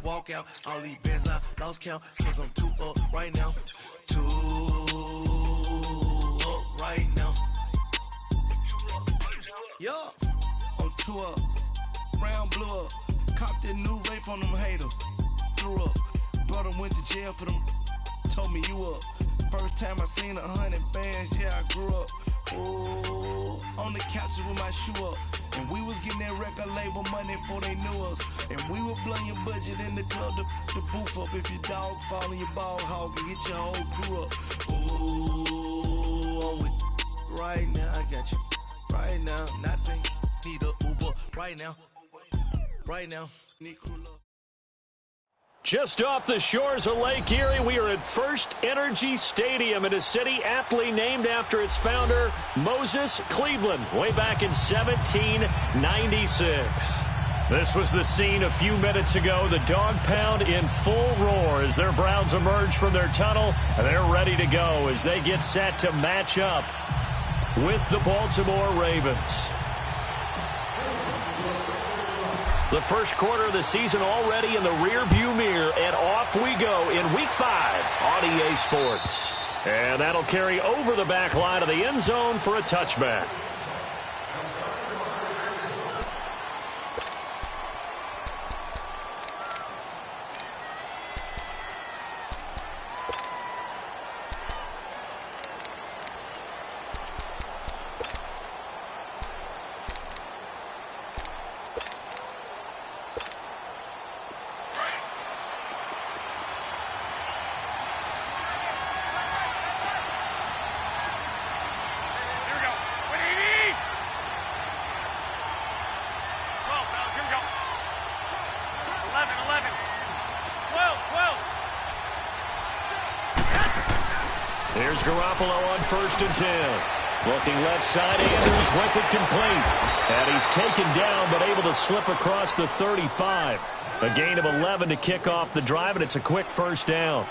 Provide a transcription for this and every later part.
walk out. All these bands I lost count, cause I'm too up right now. Too up right now. Yeah, I'm too up. Brown blew up. Copped that new rape on them haters. Threw up. Brother went to jail for them. Told me you up. First time I seen 100 bands, yeah, I grew up. Ooh, on the couches with my shoe up. And we was getting that record label money before they knew us. And we were blowing your budget in the club to booth up. If your dog fall in your ball hog and get your whole crew up. Ooh, I'm with right now, I got you. Right now, nothing. Need a Uber right now. Right now, need crew love. Just off the shores of Lake Erie, we are at First Energy Stadium in a city aptly named after its founder, Moses Cleveland, way back in 1796. This was the scene a few minutes ago. The dog pound in full roar as their Browns emerge from their tunnel, and they're ready to go as they get set to match up with the Baltimore Ravens. The first quarter of the season already in the rearview mirror, and off we go in Week 5 on EA Sports. And that'll carry over the back line of the end zone for a touchback. Here's Garoppolo on 1st and 10. Looking left side, Andrews with it complete. And he's taken down but able to slip across the 35. A gain of 11 to kick off the drive, and it's a quick first down.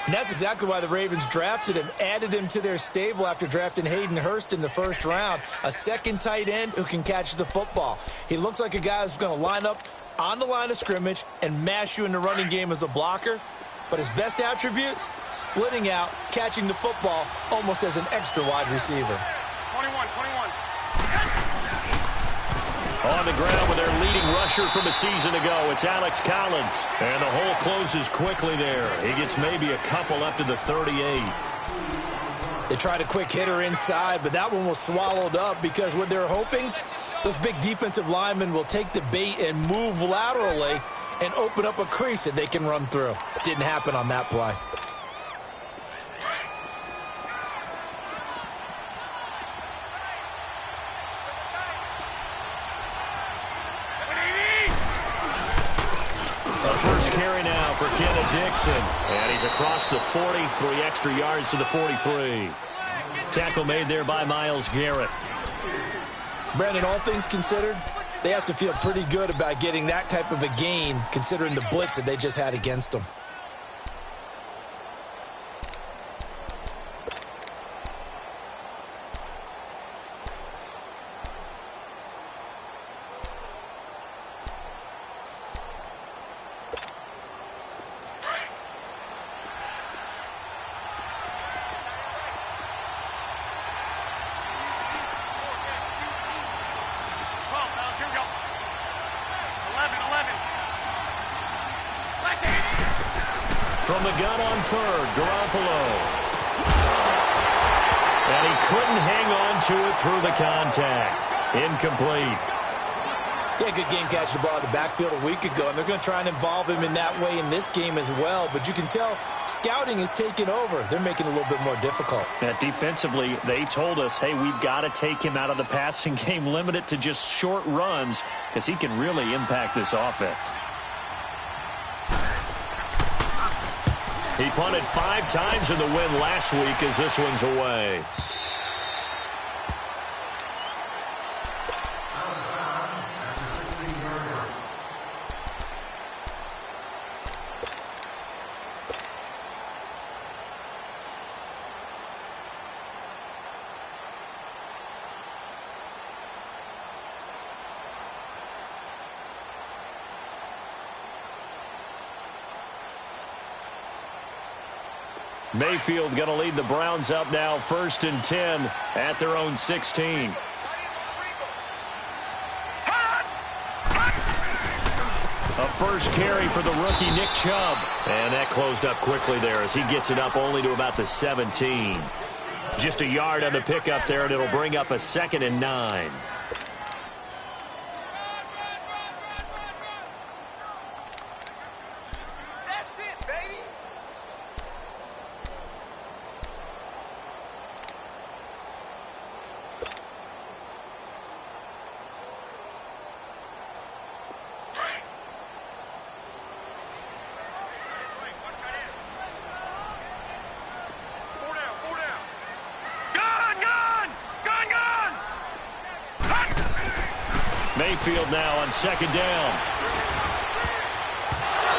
And that's exactly why the Ravens drafted him, added him to their stable after drafting Hayden Hurst in the first round. A second tight end who can catch the football. He looks like a guy who's going to line up on the line of scrimmage and mash you in the running game as a blocker. But his best attributes, splitting out, catching the football almost as an extra wide receiver. 21. On the ground with their leading rusher from a season ago, it's Alex Collins. And the hole closes quickly there. He gets maybe a couple up to the 38. They tried a quick hitter inside, but that one was swallowed up because what they're hoping, those big defensive linemen will take the bait and move laterally and open up a crease that they can run through. Didn't happen on that play. A first carry now for Kenneth Dixon. And he's across the 40, 3 extra yards to the 43. Tackle made there by Myles Garrett. Brandon, all things considered, they have to feel pretty good about getting that type of a gain considering the blitz that they just had against them. From the gun on 3rd, Garoppolo. And he couldn't hang on to it through the contact. Incomplete. He had a good game catching the ball in the backfield a week ago, and they're going to try and involve him in that way in this game as well. But you can tell scouting is taking over. They're making it a little bit more difficult. Yeah, defensively, they told us, hey, we've got to take him out of the passing game, limit it to just short runs, because he can really impact this offense. He punted 5 times in the win last week as this one's away. Mayfield going to lead the Browns up now, 1st and 10 at their own 16. A first carry for the rookie Nick Chubb. And that closed up quickly there as he gets it up only to about the 17. Just a yard on the pickup there, and it'll bring up a 2nd and 9. Mayfield now on 2nd down.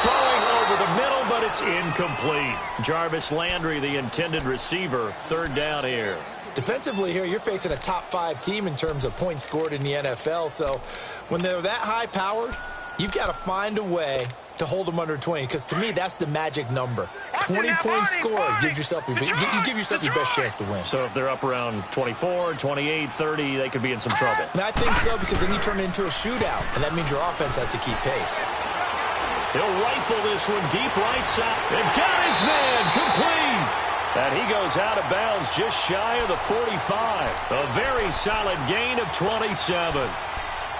Throwing over the middle, but it's incomplete. Jarvis Landry, the intended receiver, 3rd down here. Defensively here, you're facing a top 5 team in terms of points scored in the NFL. So when they're that high-powered, you've got to find a way to hold them under 20, because to me, that's the magic number. 20 points scored gives yourself you give yourself your best chance to win. So if they're up around 24, 28, 30, they could be in some trouble. And I think so, because then you turn it into a shootout, and that means your offense has to keep pace. He'll rifle this one deep right side. And got his man complete. And he goes out of bounds just shy of the 45. A very solid gain of 27.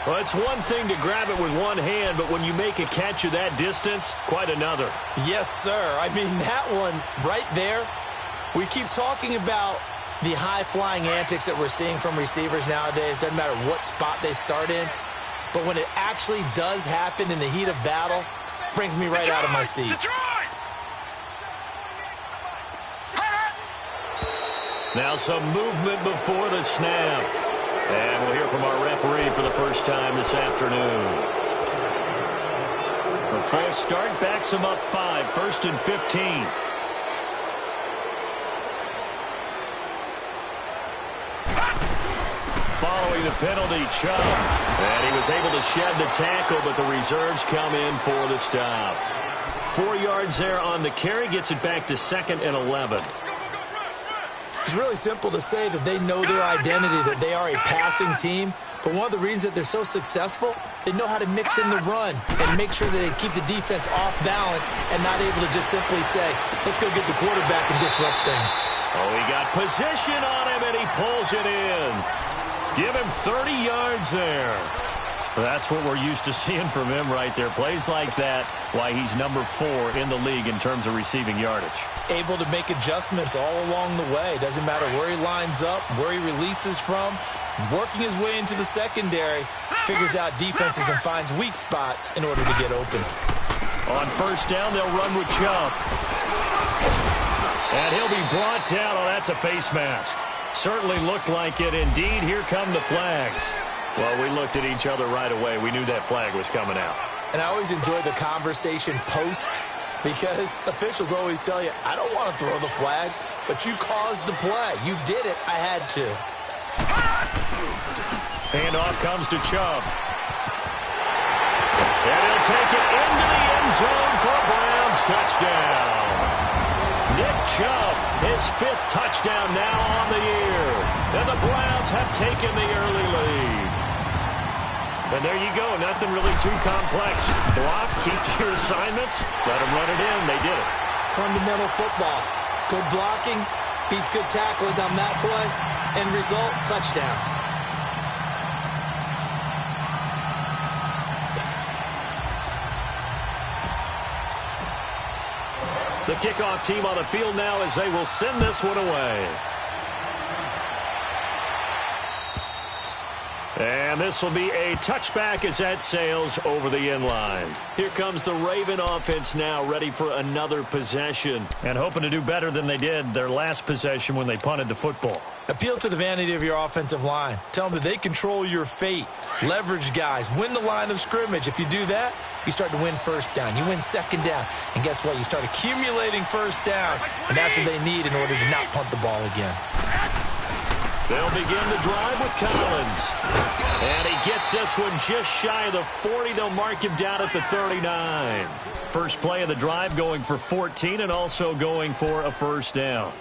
Well, it's one thing to grab it with one hand, but when you make a catch of that distance, quite another. Yes, sir. I mean, that one right there, we keep talking about the high-flying antics that we're seeing from receivers nowadays. Doesn't matter what spot they start in. But when it actually does happen in the heat of battle, it brings me right out of my seat. Now some movement before the snap. And we'll hear from our referee for the first time this afternoon. The false start backs him up 5, 1st and 15. Following the penalty, Chubb. And he was able to shed the tackle, but the reserves come in for the stop. 4 yards there on the carry, gets it back to 2nd and 11. It's really simple to say that they know their identity, that they are a passing team. But one of the reasons that they're so successful, they know how to mix in the run and make sure that they keep the defense off balance and not able to just simply say, let's go get the quarterback and disrupt things. Oh, he got position on him, and he pulls it in. Give him 30 yards there. That's what we're used to seeing from him right there. Plays like that, why he's number 4 in the league in terms of receiving yardage. Able to make adjustments all along the way. Doesn't matter where he lines up, where he releases from. Working his way into the secondary, figures out defenses and finds weak spots in order to get open. On 1st down, they'll run with Chubb. And he'll be brought down. Oh, that's a face mask. Certainly looked like it. Indeed, here come the flags. Well, we looked at each other right away. We knew that flag was coming out. And I always enjoy the conversation post, because officials always tell you, I don't want to throw the flag, but you caused the play. You did it. I had to. Handoff comes to Chubb. And he'll take it into the end zone for a Browns touchdown. Nick Chubb, his 5th touchdown now on the year. And the Browns have taken the early lead. And there you go. Nothing really too complex. Block, keep your assignments, let them run it in. They did it. Fundamental football. Good blocking beats good tackling on that play. End result, touchdown. The kickoff team on the field now as they will send this one away. And this will be a touchback as that sails over the end line. Here comes the Raven offense now, ready for another possession. And hoping to do better than they did their last possession when they punted the football. Appeal to the vanity of your offensive line. Tell them that they control your fate. Leverage guys. Win the line of scrimmage. If you do that, you start to win 1st down. You win 2nd down. And guess what? You start accumulating 1st downs. And that's what they need in order to not punt the ball again. They'll begin the drive with Collins. And he gets this one just shy of the 40. They'll mark him down at the 39. First play of the drive going for 14 and also going for a first down.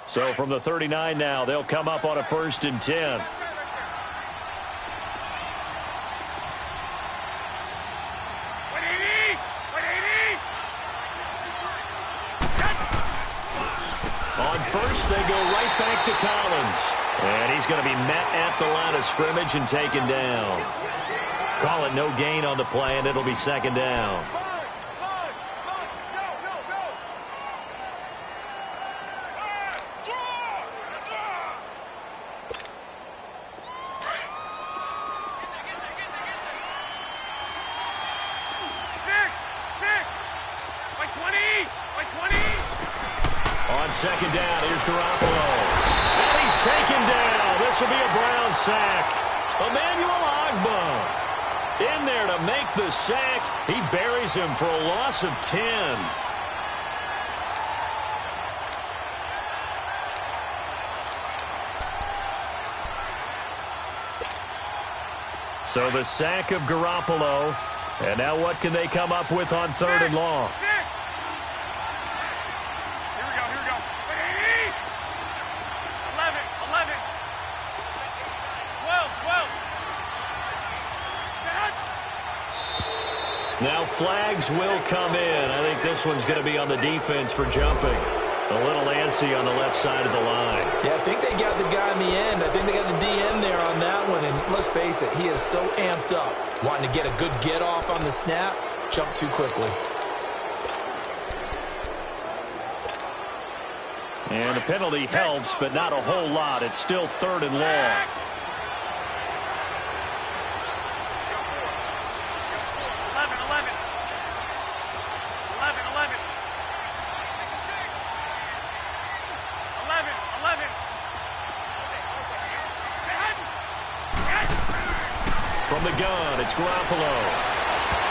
So from the 39 now, they'll come up on a 1st and 10. On first, they go right back to Collins. And he's going to be met at the line of scrimmage and taken down. Call it no gain on the play, and it'll be 2nd down. On 2nd down, here's Garoppolo. And he's taken down. This will be a Brown sack. Emmanuel Ogbah in there to make the sack. He buries him for a loss of 10. So the sack of Garoppolo. And now what can they come up with on 3rd and long? Now flags will come in. I think this one's going to be on the defense for jumping. A little antsy on the left side of the line. Yeah, I think they got the guy in the end. I think they got the DN there on that one. And let's face it, he is so amped up, wanting to get a good get-off on the snap, jump too quickly. And the penalty helps, but not a whole lot. It's still 3rd and long. From the gun, it's Garoppolo.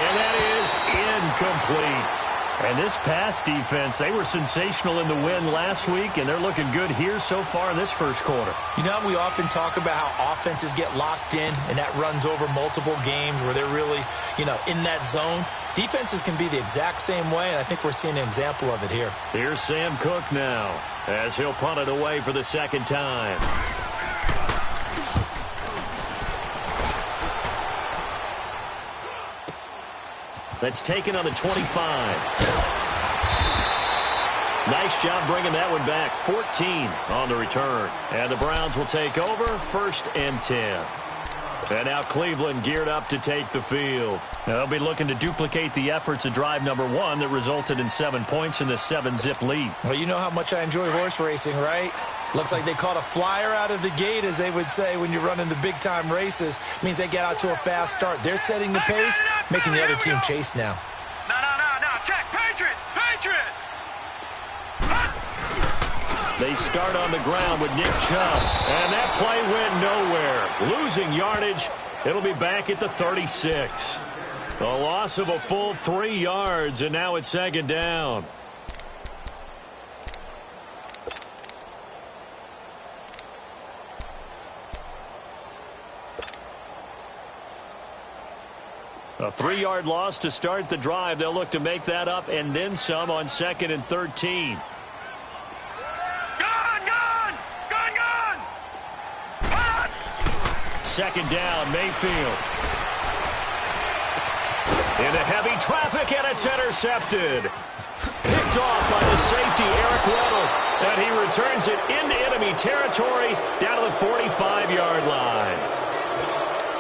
And that is incomplete. And this pass defense, they were sensational in the win last week, and they're looking good here so far in this first quarter. You know, we often talk about how offenses get locked in, and that runs over multiple games where they're really, in that zone. Defenses can be the exact same way, and I think we're seeing an example of it here. Here's Sam Cook now, as he'll punt it away for the 2nd time. That's taken on the 25. Nice job bringing that one back. 14 on the return. And the Browns will take over 1st and 10. And now Cleveland geared up to take the field. Now they'll be looking to duplicate the efforts of drive number 1 that resulted in 7 points in the 7-zip lead. Well, you know how much I enjoy horse racing, right? Looks like they caught a flyer out of the gate, as they would say when you're running the big-time races. Means they get out to a fast start. They're setting the pace, making the other team chase now. No. Check. Patriot. They start on the ground with Nick Chubb. And that play went nowhere. Losing yardage. It'll be back at the 36. A loss of a full 3 yards, and now it's 2nd down. A 3-yard loss to start the drive. They'll look to make that up and then some on 2nd and 13. Gun! 2nd down, Mayfield. Into heavy traffic, and it's intercepted. Picked off by the safety, Eric Weddle. And he returns it into enemy territory down to the 45-yard line.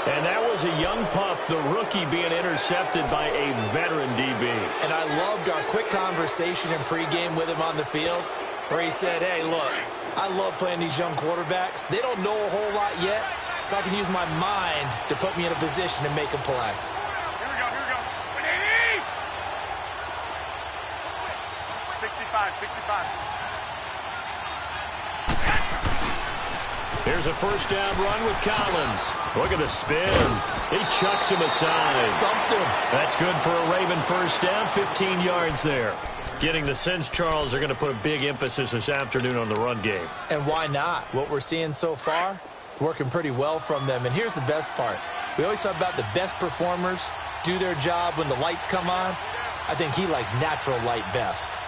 And that was a young pup, the rookie, being intercepted by a veteran DB. And I loved our quick conversation in pregame with him on the field, where he said, hey, look, I love playing these young quarterbacks. They don't know a whole lot yet, so I can use my mind to put me in a position to make a play. Here we go. 65. Here's a first down run with Collins. Look at the spin. He chucks him aside. Thumped him. That's good for a Raven first down, 15 yards there. Getting the sense, Charles, they're going to put a big emphasis this afternoon on the run game. And why not? What we're seeing so far, it's working pretty well from them. And here's the best part. We always talk about the best performers do their job when the lights come on. I think he likes natural light best.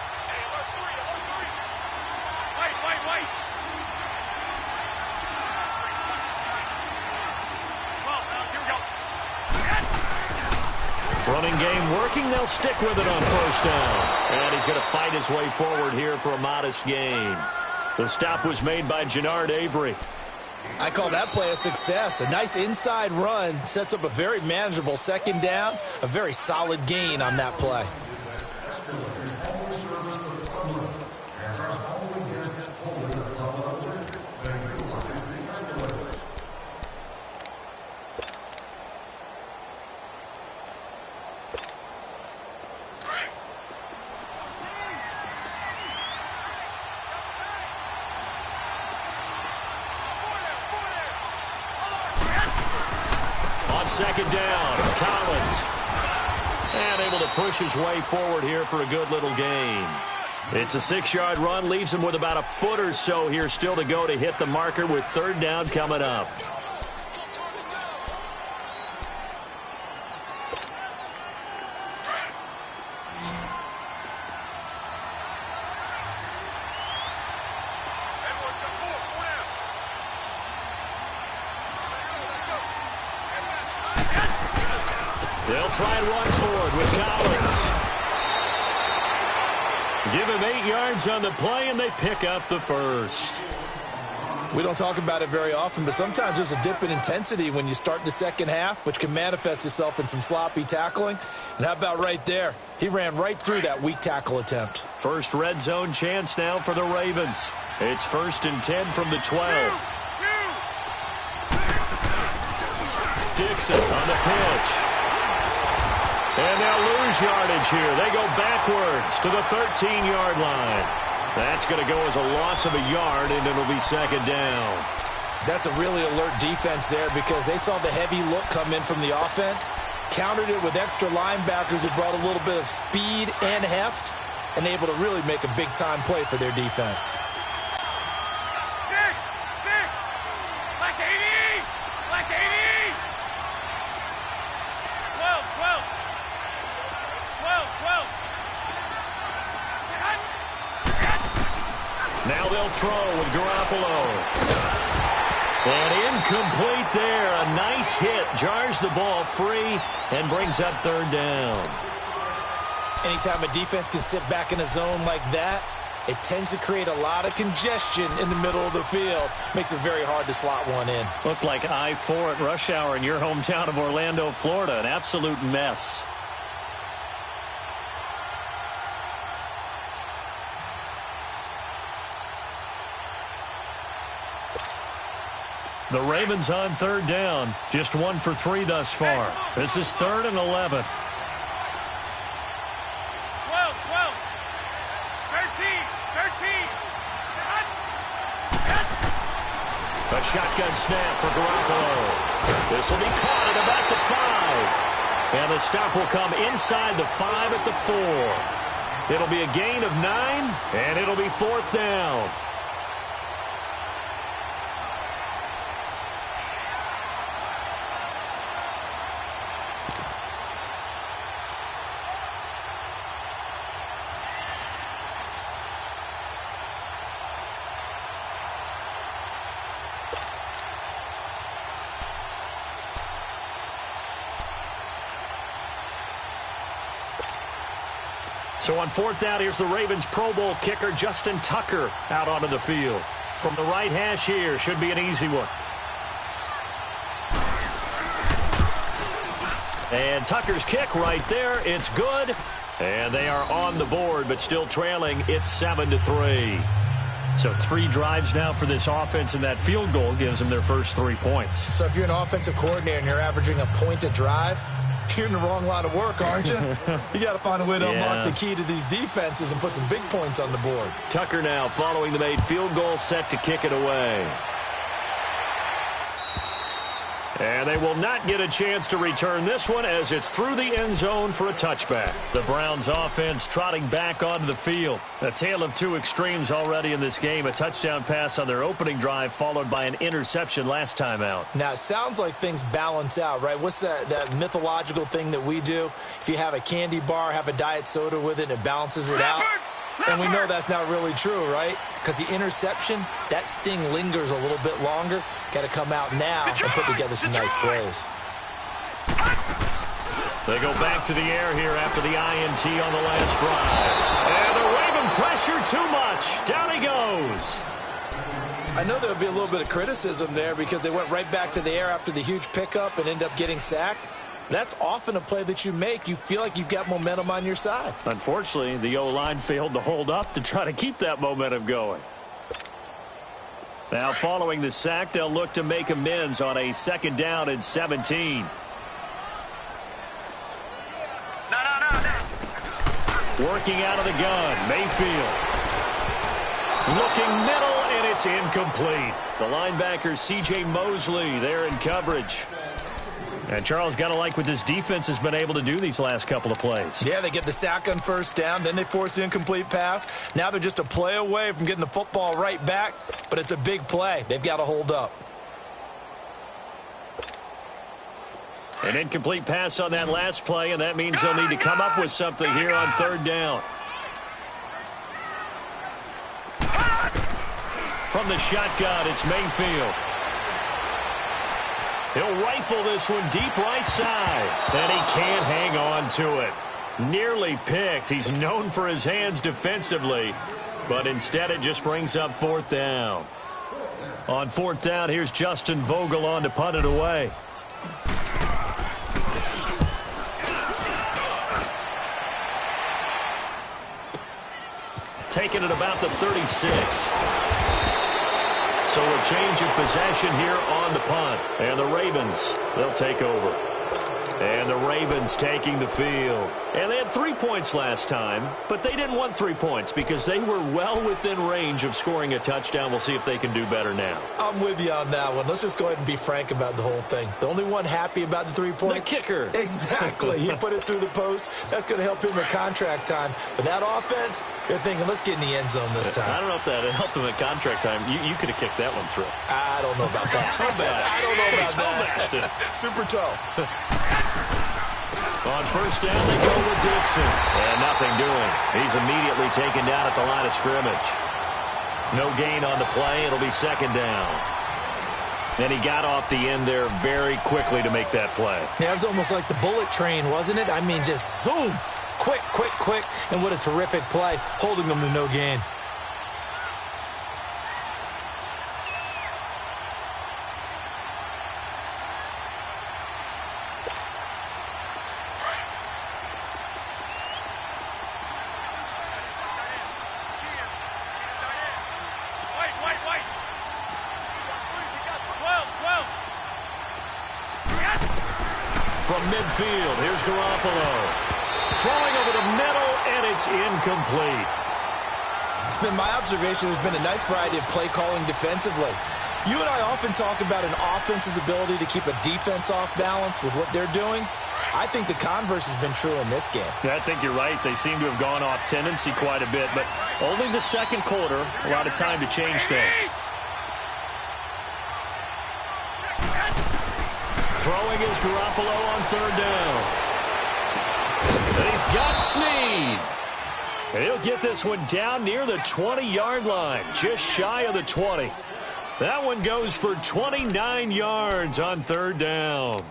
Running game working. They'll stick with it on first down. And he's going to fight his way forward here for a modest gain. The stop was made by Jannard Avery. I call that play a success. A nice inside run sets up a very manageable second down. A very solid gain on that play. Second down, Collins. And able to push his way forward here for a good little gain. It's a 6-yard run, leaves him with about a foot or so here still to go to hit the marker with third down coming up. They'll try and run forward with Collins. Give him 8 yards on the play, and they pick up the first. We don't talk about it very often, but sometimes there's a dip in intensity when you start the second half, which can manifest itself in some sloppy tackling. And how about right there? He ran right through that weak tackle attempt. First red zone chance now for the Ravens. It's 1st and 10 from the 12. Dixon on the pitch. And they'll lose yardage here. They go backwards to the 13-yard line. That's going to go as a loss of a yard, and it'll be second down. That's a really alert defense there because they saw the heavy look come in from the offense, countered it with extra linebackers who brought a little bit of speed and heft, and able to really make a big-time play for their defense. Like 80! Like 80! 12! 12! Now they'll throw with Garoppolo. And incomplete there. A nice hit. Jars the ball free and brings up third down. Anytime a defense can sit back in a zone like that, it tends to create a lot of congestion in the middle of the field. Makes it very hard to slot one in. Looked like I-4 at rush hour in your hometown of Orlando, Florida. An absolute mess. The Ravens on third down. Just 1 for 3 thus far. This is 3rd and 11. 12! 13! A shotgun snap for Garoppolo. This will be caught at about the 5. And the stop will come inside the 5 at the 4. It'll be a gain of 9, and it'll be 4th down. So on 4th down, here's the Ravens Pro Bowl kicker, Justin Tucker, out onto the field. From the right hash here, should be an easy one. And Tucker's kick right there, it's good. And they are on the board, but still trailing. It's 7-3. So 3 drives now for this offense, and that field goal gives them their first 3 points. So if you're an offensive coordinator and you're averaging a point a drive, You're in the wrong line of work, aren't you? You got to find a way to unlock the key to these defenses and put some big points on the board. Tucker now following the made field goal, set to kick it away. And they will not get a chance to return this one as it's through the end zone for a touchback. The Browns offense trotting back onto the field. A tale of two extremes already in this game. A touchdown pass on their opening drive followed by an interception last time out. Now, it sounds like things balance out, right? What's that mythological thing that we do? If you have a candy bar, have a diet soda with it, and it balances it out. And we know that's not really true, right? Because the interception, that sting lingers a little bit longer. Got to come out now and put together some nice plays. They go back to the air here after the INT on the last drive. And the Raven pressure too much. Down he goes. I know there would be a little bit of criticism there because they went right back to the air after the huge pickup and end up getting sacked. That's often a play that you make. You feel like you've got momentum on your side. Unfortunately, the O-line failed to hold up to try to keep that momentum going. Now, following the sack, they'll look to make amends on a 2nd down and 17. Working out of the gun, Mayfield. Looking middle, and it's incomplete. The linebacker, C.J. Mosley, there in coverage. And Charles, got to like what this defense has been able to do these last couple of plays. Yeah, they get the sack on 1st down, then they force the incomplete pass. Now they're just a play away from getting the football right back, but it's a big play. They've got to hold up. An incomplete pass on that last play, and that means they'll need to come up with something here on 3rd down. From the shotgun, it's Mayfield. He'll rifle this one deep right side. And he can't hang on to it. Nearly picked. He's known for his hands defensively. But instead it just brings up 4th down. On 4th down, here's Justin Vogel on to punt it away. Taking it about the 36. So a change of possession here on the punt. And the Ravens, they'll take over. And the Ravens taking the field. And they had 3 points last time, but they didn't want 3 points because they were well within range of scoring a touchdown. We'll see if they can do better now. I'm with you on that one. Let's just go ahead and be frank about the whole thing. The only one happy about the 3-point. The kicker. Exactly. He put it through the post. That's going to help him at contract time. But that offense, they're thinking, let's get in the end zone this time. I don't know if that helped him at contract time. You could have kicked that one through. I don't know about that. I don't know about that. Super toe. On 1st down, they go with Dixon. And nothing doing. He's immediately taken down at the line of scrimmage. No gain on the play. It'll be 2nd down. And he got off the end there very quickly to make that play. Yeah, it was almost like the bullet train, wasn't it? I mean, just zoom. Quick, quick, quick. And what a terrific play, holding them to no gain. From midfield, here's Garoppolo. Throwing over the middle, and it's incomplete. It's been my observation there's been a nice variety of play calling defensively. You and I often talk about an offense's ability to keep a defense off balance with what they're doing. I think the converse has been true in this game. I think you're right. They seem to have gone off tendency quite a bit, but only the 2nd quarter, a lot of time to change things. Throwing is Garoppolo on 3rd down. And he's got Snead. And he'll get this one down near the 20-yard line, just shy of the 20. That one goes for 29 yards on 3rd down.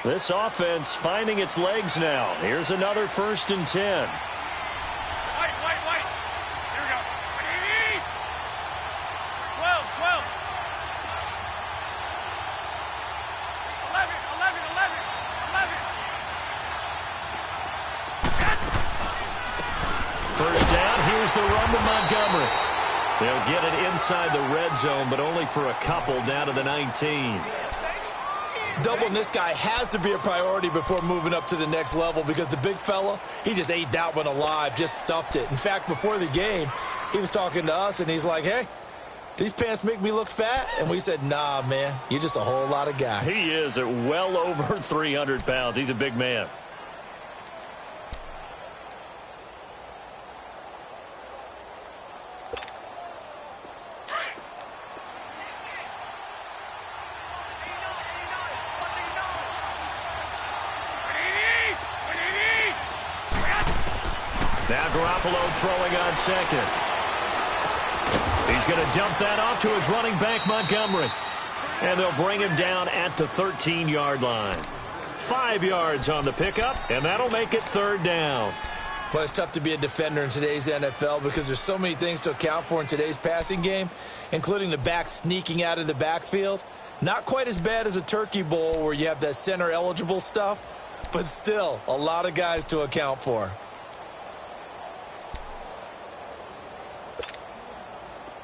This offense finding its legs now. Here's another 1st and 10. The run to Montgomery. They'll get it inside the red zone, but only for a couple down to the 19. Doubling this guy has to be a priority before moving up to the next level because the big fella, he just ate that one alive, just stuffed it. In fact, before the game, he was talking to us, and he's like, hey, these pants make me look fat? And we said, nah, man, you're just a whole lot of guy. He is at well over 300 pounds. He's a big man. Now Garoppolo throwing on second. He's going to dump that off to his running back, Montgomery. And they'll bring him down at the 13-yard line. 5 yards on the pickup, and that'll make it third down. Well, it's tough to be a defender in today's NFL because there's so many things to account for in today's passing game, including the back sneaking out of the backfield. Not quite as bad as a turkey bowl where you have that center-eligible stuff, but still a lot of guys to account for.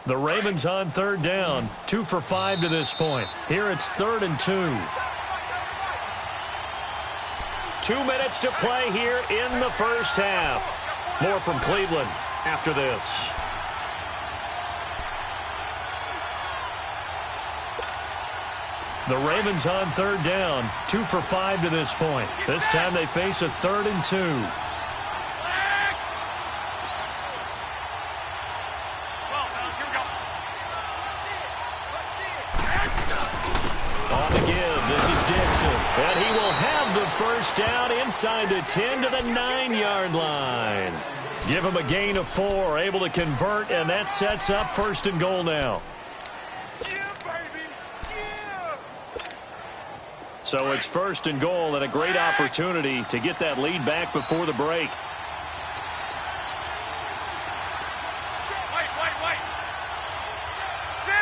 The Ravens on third down, 2 for 5 to this point. Here it's 3rd and 2. 2 minutes to play here in the first half. More from Cleveland after this. The Ravens on third down, 2 for 5 to this point. This time they face a 3rd and 2. And he will have the first down inside the 10 to the 9-yard line. Give him a gain of 4, able to convert, and that sets up 1st and goal now. Yeah, baby. Yeah. So it's 1st and goal and a great opportunity to get that lead back before the break. Wait. 6.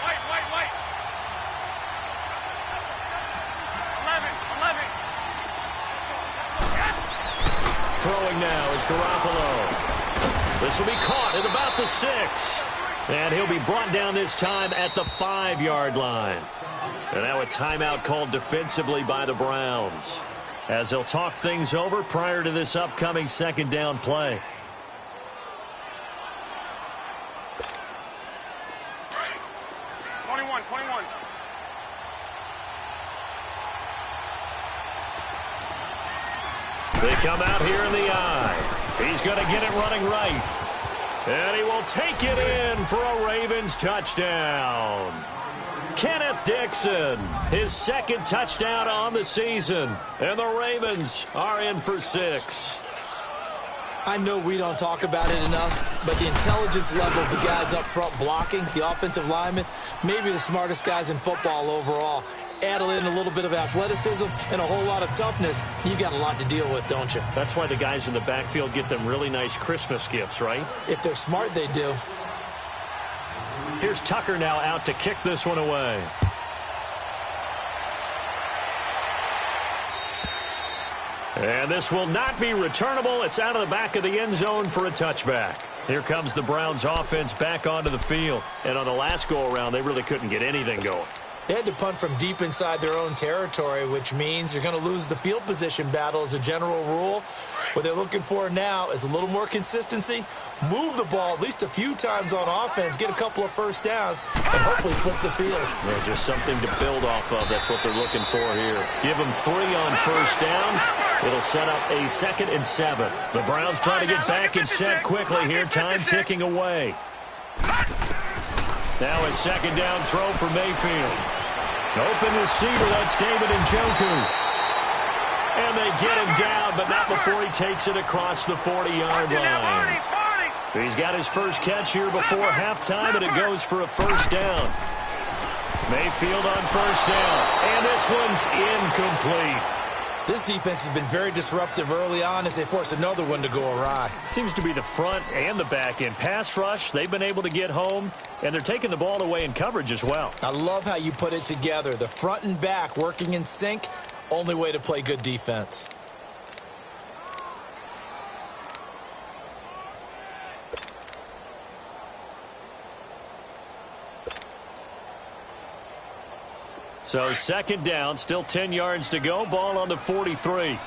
Wait. 11. Throwing now is Garoppolo. This will be caught at about the 6. And he'll be brought down this time at the 5-yard line. And now a timeout called defensively by the Browns, as they'll talk things over prior to this upcoming 2nd down play. They come out here in the eye. He's going to get it running right. And he will take it in for a Ravens touchdown. Kenneth Dixon, his 2nd touchdown on the season. And the Ravens are in for 6. I know we don't talk about it enough, but the intelligence level of the guys up front blocking, the offensive linemen, maybe the smartest guys in football overall. Add in a little bit of athleticism and a whole lot of toughness, you got a lot to deal with, don't you? That's why the guys in the backfield get them really nice Christmas gifts, right? If they're smart, they do. Here's Tucker now out to kick this one away. And this will not be returnable. It's out of the back of the end zone for a touchback. Here comes the Browns offense back onto the field. And on the last go-around, they really couldn't get anything going. They had to punt from deep inside their own territory, which means you're going to lose the field position battle as a general rule. What they're looking for now is a little more consistency, move the ball at least a few times on offense, get a couple of first downs, and hopefully flip the field. Yeah, just something to build off of. That's what they're looking for here. Give them 3 on first down. It'll set up a 2nd and 7. The Browns trying to get back and set quickly here. Time ticking away. Now a 2nd down throw for Mayfield. Open receiver, that's David Njoku. And they get him down, but not before he takes it across the 40-yard line. He's got his first catch here before halftime, and it goes for a first down. Mayfield on first down, and this one's incomplete. This defense has been very disruptive early on as they force another one to go awry. Seems to be the front and the back end. Pass rush, they've been able to get home, and they're taking the ball away in coverage as well. I love how you put it together. The front and back working in sync, only way to play good defense. So second down, still 10 yards to go. Ball on the 43.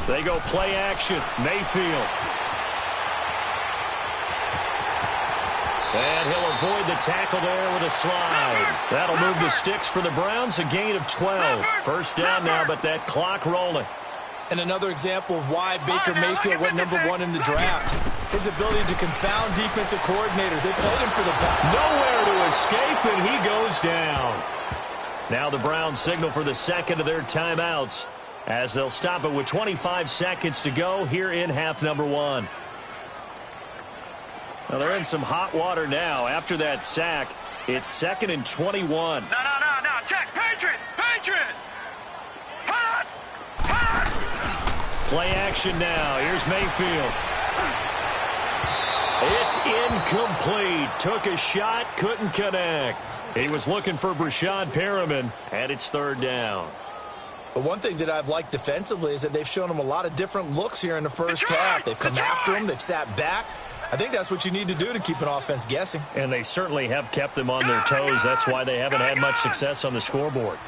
They go play action. Mayfield. And he'll avoid the tackle there with a slide. That'll move the sticks for the Browns, a gain of 12. First down now, but that clock rolling. And another example of why Baker Mayfield went #1 in the draft. His ability to confound defensive coordinators. They played him for the back. Nowhere to escape, and he goes down. Now the Browns signal for the second of their timeouts as they'll stop it with 25 seconds to go here in half number 1. Well, they're in some hot water now. After that sack, it's 2nd and 21. No. Check. Patriot. Hot. Play action now. Here's Mayfield. It's incomplete. Took a shot, couldn't connect. He was looking for Brashad Perriman, and it's 3rd down. But one thing that I've liked defensively is that they've shown him a lot of different looks here in the first half. They've come after him. They've sat back. I think that's what you need to do to keep an offense guessing. And they certainly have kept them on their toes. That's why they haven't had much success on the scoreboard.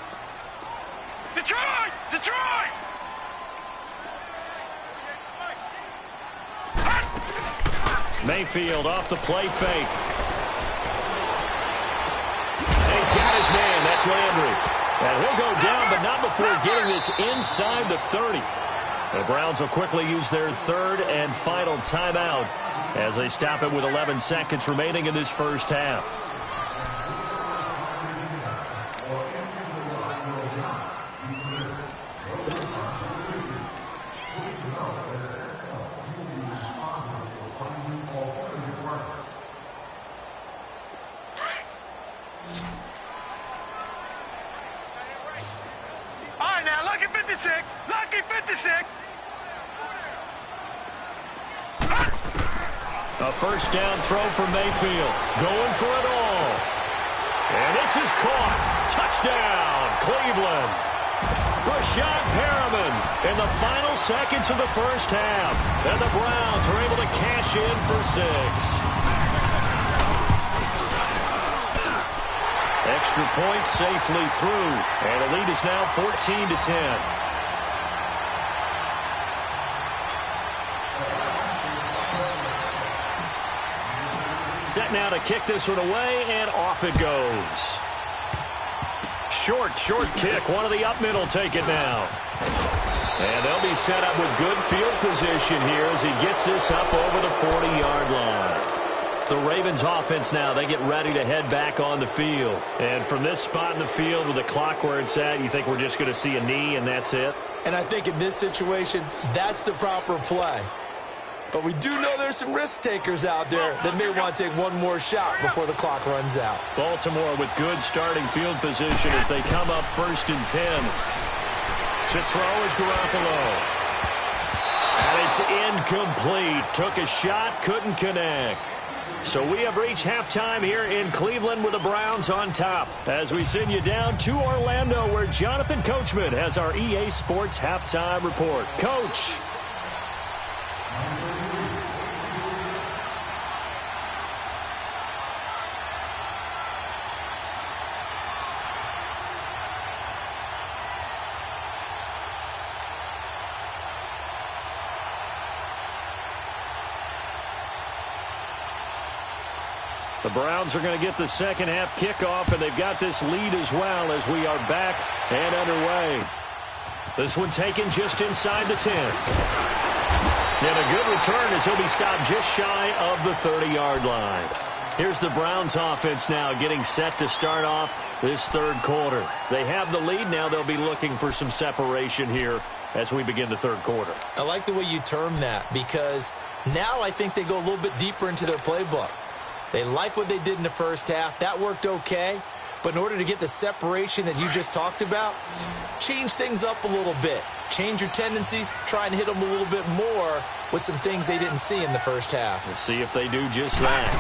Detroit! Mayfield off the play fake. He's got his man. That's Landry. And he'll go down, but not before getting this inside the 30. The Browns will quickly use their 3rd and final timeout as they stop it with 11 seconds remaining in this first half. All right, now, lucky 56. A first down throw for Mayfield. Going for it all. And this is caught. Touchdown, Cleveland. Brashad Perriman in the final seconds of the first half. And the Browns are able to cash in for 6. Extra point safely through. And the lead is now 14-10. Set now to kick this one away, and off it goes. Short kick. One of the up middle take it now. And they'll be set up with good field position here as he gets this up over the 40-yard line. The Ravens offense now, they get ready to head back on the field. And from this spot in the field with the clock where it's at, you think we're just going to see a knee and that's it? And I think in this situation, that's the proper play. But we do know there's some risk takers out there that may want to take one more shot before the clock runs out. Baltimore with good starting field position as they come up 1st and 10. To throw is Garoppolo. And it's incomplete. Took a shot, couldn't connect. So we have reached halftime here in Cleveland with the Browns on top. As we send you down to Orlando where Jonathan Coachman has our EA Sports halftime report. Coach. The Browns are going to get the second half kickoff, and they've got this lead as well as we are back and underway. This one taken just inside the 10. And a good return as he'll be stopped just shy of the 30-yard line. Here's the Browns offense now getting set to start off this 3rd quarter. They have the lead now. They'll be looking for some separation here as we begin the 3rd quarter. I like the way you term that because now I think they go a little bit deeper into their playbook. They like what they did in the first half. That worked okay. But in order to get the separation that you just talked about, change things up a little bit. Change your tendencies. Try and hit them a little bit more with some things they didn't see in the first half. We'll see if they do just that.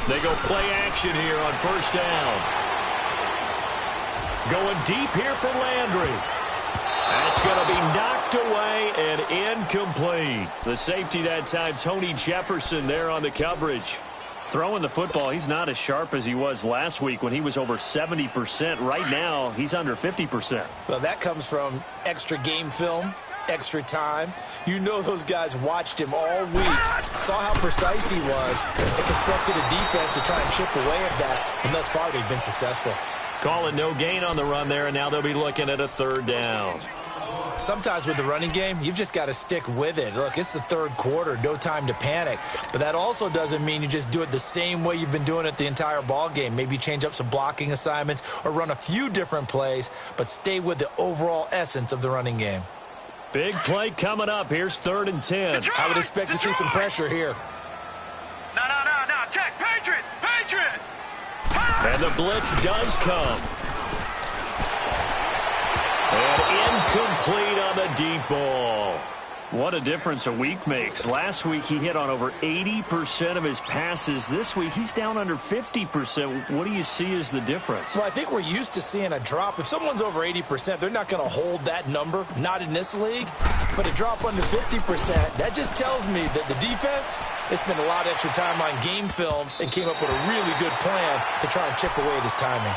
They go play action here on 1st down. Going deep here for Landry. That's going to be knocked away and incomplete. The safety that time, Tony Jefferson there on the coverage. Throwing the football, he's not as sharp as he was last week when he was over 70%. Right now, he's under 50%. Well, that comes from extra game film, extra time. You know those guys watched him all week, saw how precise he was, and constructed a defense to try and chip away at that, and thus far they've been successful. Call it no gain on the run there, and now they'll be looking at a third down. Sometimes with the running game, you've just got to stick with it. Look, it's the third quarter, no time to panic. But that also doesn't mean you just do it the same way you've been doing it the entire ball game. Maybe change up some blocking assignments or run a few different plays, but stay with the overall essence of the running game. Big play coming up. Here's 3rd and 10. I would expect to see some pressure here. No. Check. Patriot. And the blitz does come. And incomplete on the deep ball. What a difference a week makes. Last week he hit on over 80% of his passes. This week he's down under 50%. What do you see as the difference? Well, I think we're used to seeing a drop. If someone's over 80%, they're not going to hold that number, not in this league. But a drop under 50%, that just tells me that the defense, they spent a lot of extra time on game films and came up with a really good plan to try and chip away at his timing.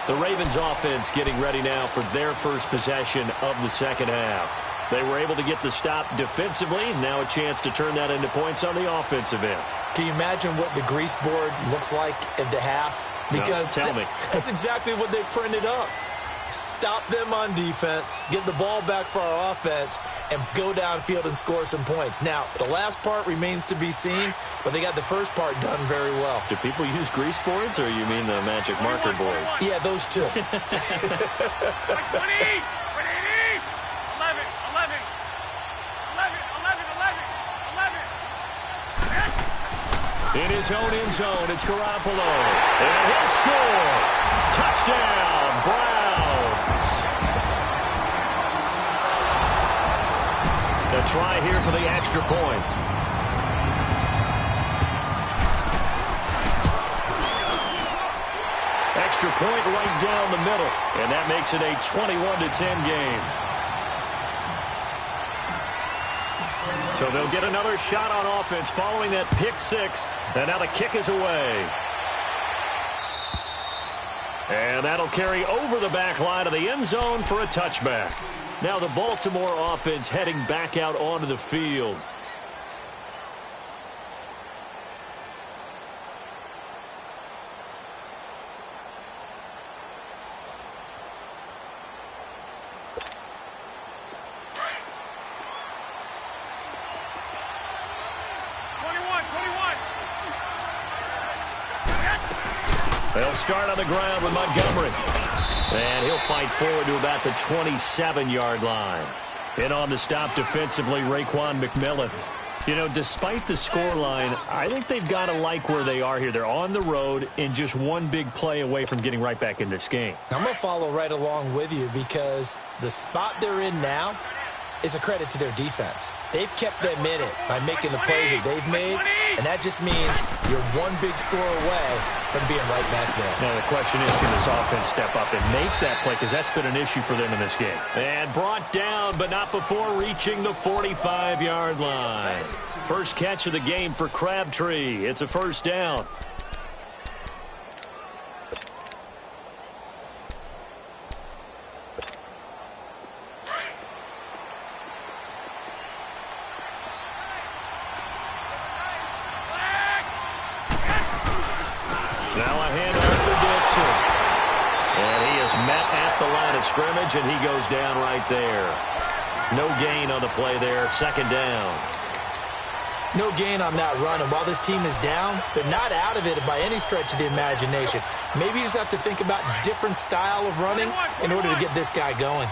The Ravens offense getting ready now for their first possession of the second half. They were able to get the stop defensively. Now a chance to turn that into points on the offensive end. Can you imagine what the grease board looks like at the half? Because no, tell me. That's exactly what they printed up. Stop them on defense, get the ball back for our offense, and go downfield and score some points. Now, the last part remains to be seen, but they got the first part done very well. Do people use grease boards, or you mean the magic marker boards? Yeah, those two. 20, 11. In his own end zone, it's Garoppolo. And he'll score. Touchdown, Browns. A try here for the extra point. Extra point right down the middle. And that makes it a 21-10 game. So they'll get another shot on offense following that pick six. And now the kick is away. And that'll carry over the back line of the end zone for a touchback. Now the Baltimore offense heading back out onto the field. They'll start on the ground with Montgomery. And he'll fight forward to about the 27-yard line. In on the stop defensively, Raekwon McMillan. You know, despite the scoreline, I think they've got to like where they are here. They're on the road and just one big play away from getting right back in this game. I'm going to follow right along with you because the spot they're in now is a credit to their defense. They've kept them in it by making the plays that they've made, and that just means you're one big score away from being right back there. Now the question is, can this offense step up and make that play? Because that's been an issue for them in this game. And brought down, but not before reaching the 45-yard line. First catch of the game for Crabtree. It's a first down. Scrimmage, and he goes down right there. No gain on the play there. Second down. No gain on that run, and while this team is down, they're not out of it by any stretch of the imagination. Maybe you just have to think about a different style of running in order to get this guy going.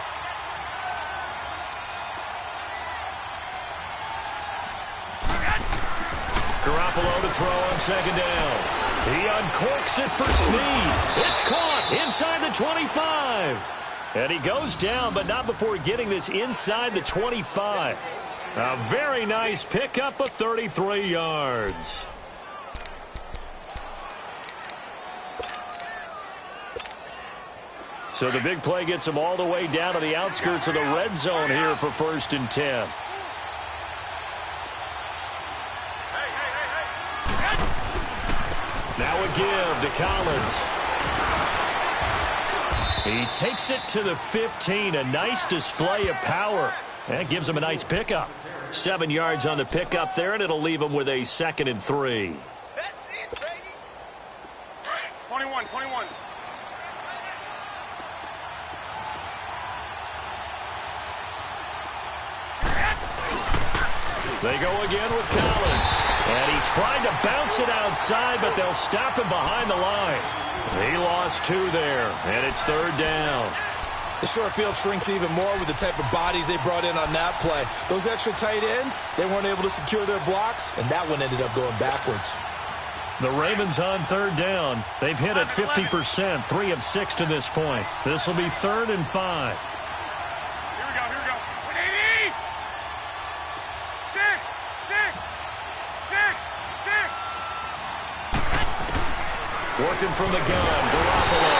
Garoppolo to throw on second down. He uncorks it for Snead. It's caught inside the 25. And he goes down, but not before getting this inside the 25. A very nice pickup of 33 yards. So the big play gets him all the way down to the outskirts of the red zone here for 1st and 10. Now a give to Collins. He takes it to the 15. A nice display of power. That gives him a nice pickup. 7 yards on the pickup there, and it'll leave him with a 2nd and 3. That's it, baby. 21. They go again with Collins. And he tried to bounce it outside, but they'll stop him behind the line. He lost 2 there, and it's 3rd down. The short field shrinks even more with the type of bodies they brought in on that play. Those extra tight ends, they weren't able to secure their blocks, and that one ended up going backwards. The Ravens on 3rd down. They've hit at 50%, 3 of 6 to this point. This will be 3rd and 5. Here we go. 180. 6. Working from the gun, Garoppolo.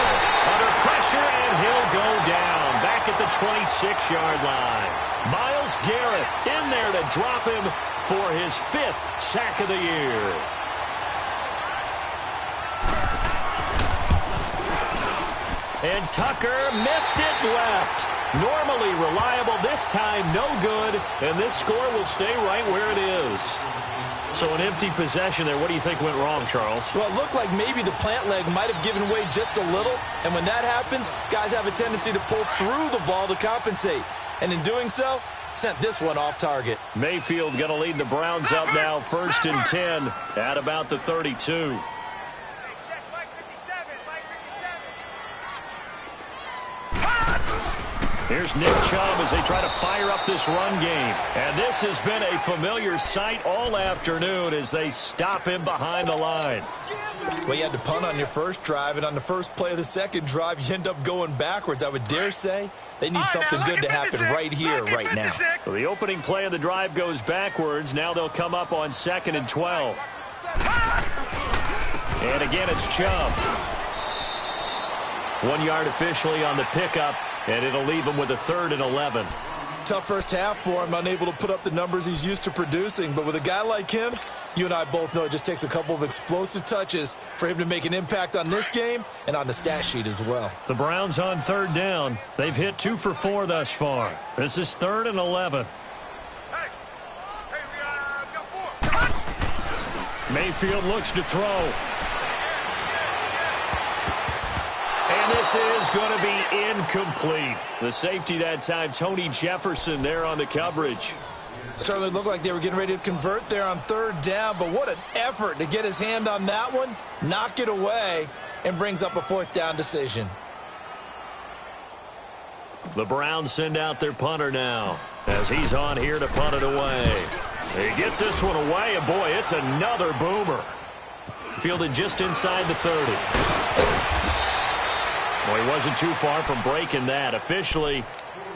Under pressure, and he'll go down. Back at the 26-yard line. Myles Garrett in there to drop him for his 5th sack of the year. And Tucker missed it left. Normally reliable, this time no good, and this score will stay right where it is. So an empty possession there. What do you think went wrong, Charles? Well, it looked like maybe the plant leg might have given way just a little, and when that happens, guys have a tendency to pull through the ball to compensate. And in doing so, sent this one off target. Mayfield going to lead the Browns up now, 1st and 10 at about the 32. Here's Nick Chubb as they try to fire up this run game. And this has been a familiar sight all afternoon as they stop him behind the line. Well, you had to punt on your first drive, and on the first play of the second drive, you end up going backwards. I would dare say they need something good to happen right here, right now. So the opening play of the drive goes backwards. Now they'll come up on 2nd and 12. And again, it's Chubb. 1 yard officially on the pickup. And it'll leave him with a 3rd and 11. Tough first half for him, unable to put up the numbers he's used to producing. But with a guy like him, you and I both know it just takes a couple of explosive touches for him to make an impact on this game and on the stat sheet as well. The Browns on 3rd down. They've hit 2 for 4 thus far. This is 3rd and 11. Hey, we got 4. Mayfield looks to throw. And this is going to be incomplete. The safety that time, Tony Jefferson, there on the coverage. Certainly looked like they were getting ready to convert there on 3rd down, but what an effort to get his hand on that one, knock it away, and brings up a 4th down decision. The Browns send out their punter now as he's on here to punt it away. He gets this one away, and boy, it's another boomer. Fielded just inside the 30. Well, he wasn't too far from breaking that. Officially,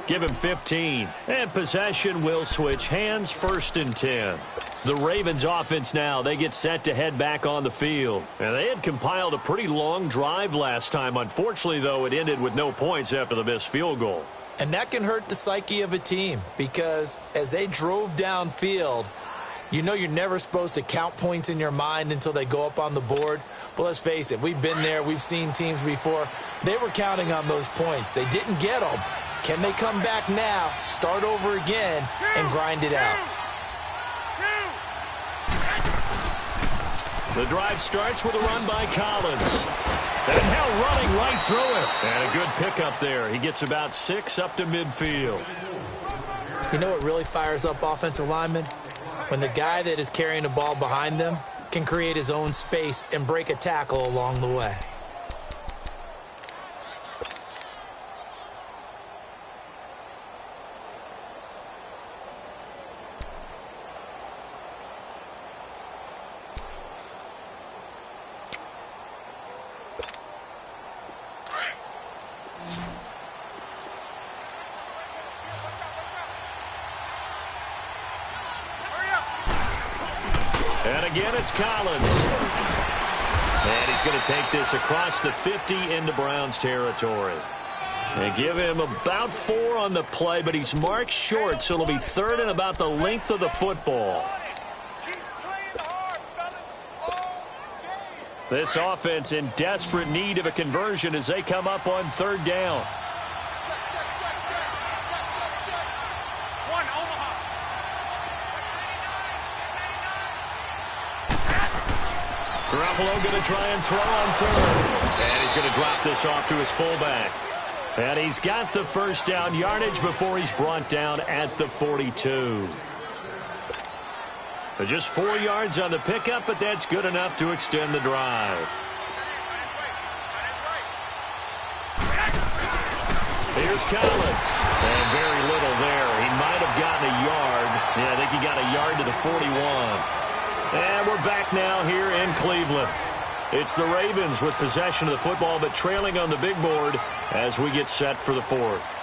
give him 15. And possession will switch hands, 1st and 10. The Ravens offense now, they get set to head back on the field. And they had compiled a pretty long drive last time. Unfortunately, though, it ended with no points after the missed field goal. And that can hurt the psyche of a team because as they drove downfield, you know you're never supposed to count points in your mind until they go up on the board. But let's face it, we've been there. We've seen teams before. They were counting on those points. They didn't get them. Can they come back now, start over again, and grind it out? The drive starts with a run by Collins. And now running right through it. And a good pickup there. He gets about 6 up to midfield. You know what really fires up offensive linemen? When the guy that is carrying the ball behind them can create his own space and break a tackle along the way. And again, it's Collins. And he's going to take this across the 50 into Browns territory. They give him about 4 on the play, but he's marked short, so it'll be 3rd and about the length of the football. This offense in desperate need of a conversion as they come up on third down. One, Omaha. Garoppolo going to try and throw on third. And he's going to drop this off to his fullback. And he's got the first down yardage before he's brought down at the 42. Just 4 yards on the pickup, but that's good enough to extend the drive. Here's Collins. And very little there. He might have gotten a yard. Yeah, I think he got a yard to the 41. And we're back now here in Cleveland. It's the Ravens with possession of the football, but trailing on the big board as we get set for the fourth.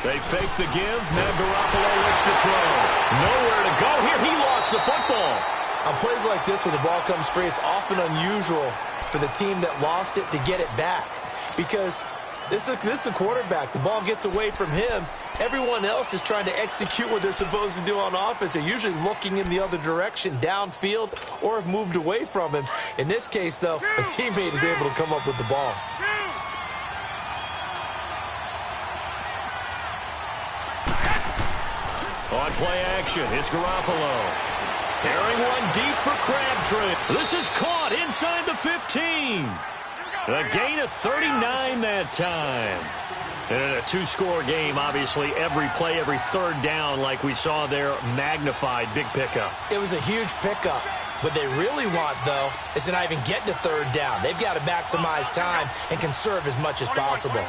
They fake the give. Now Garoppolo looks to throw. Nowhere to go here. He lost the football. On plays like this where the ball comes free, it's often unusual for the team that lost it to get it back. Because this is the quarterback. The ball gets away from him. Everyone else is trying to execute what they're supposed to do on offense. They're usually looking in the other direction, downfield, or have moved away from him. In this case, though, a teammate is able to come up with the ball. On play action, it's Garoppolo. Carrying one deep for Crabtree. This is caught inside the 15. A gain of 39 that time. And in a two-score game, obviously, every play, every third down, like we saw there, magnified, big pickup. It was a huge pickup. What they really want, though, is to not even get to third down. They've got to maximize time and conserve as much as possible.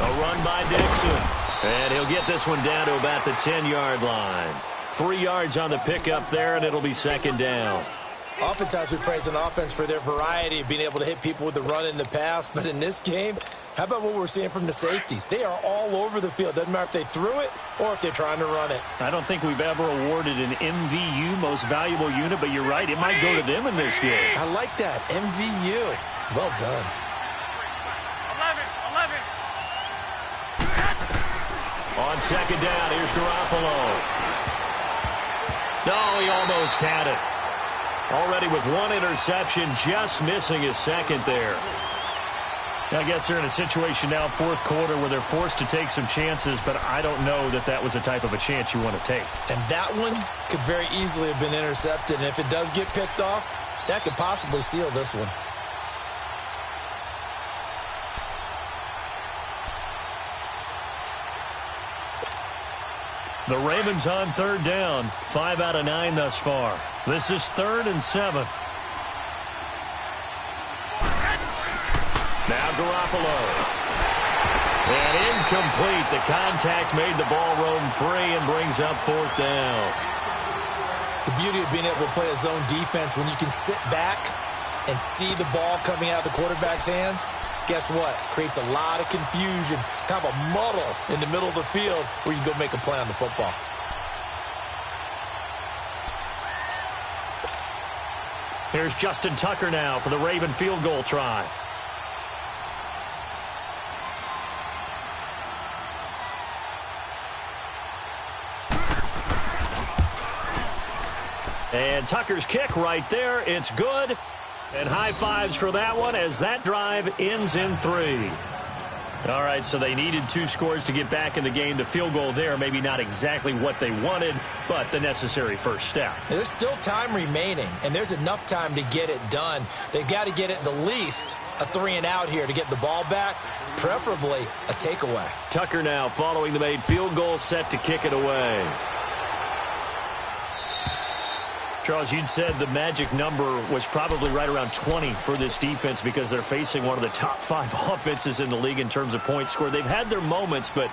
A run by Dixon. And he'll get this one down to about the 10-yard line. 3 yards on the pickup there, and it'll be second down. Oftentimes we praise an offense for their variety of being able to hit people with the run in the pass. But in this game, how about what we're seeing from the safeties? They are all over the field. Doesn't matter if they threw it or if they're trying to run it. I don't think we've ever awarded an MVU, most valuable unit, but you're right. It might go to them in this game. I like that. MVU. Well done. 11. On second down, here's Garoppolo. No, he almost had it. Already with one interception, just missing his second there. I guess they're in a situation now, fourth quarter, where they're forced to take some chances, but I don't know that that was the type of a chance you want to take. And that one could very easily have been intercepted. And if it does get picked off, that could possibly seal this one. The Ravens on third down. 5 out of 9 thus far. This is 3rd and 7. Now Garoppolo. And incomplete. The contact made the ball roam free and brings up fourth down. The beauty of being able to play a zone defense when you can sit back and see the ball coming out of the quarterback's hands, guess what? Creates a lot of confusion, kind of a muddle in the middle of the field where you can go make a play on the football. Here's Justin Tucker now for the Raven field goal try. And Tucker's kick right there. It's good. And high fives for that one as that drive ends in 3. All right, so they needed 2 scores to get back in the game. The field goal there, maybe not exactly what they wanted, but the necessary first step. There's still time remaining, and there's enough time to get it done. They've got to get it the least a 3-and-out here to get the ball back, preferably a takeaway. Tucker now following the made field goal, set to kick it away. Charles, you'd said the magic number was probably right around 20 for this defense because they're facing one of the top 5 offenses in the league in terms of points scored. They've had their moments, but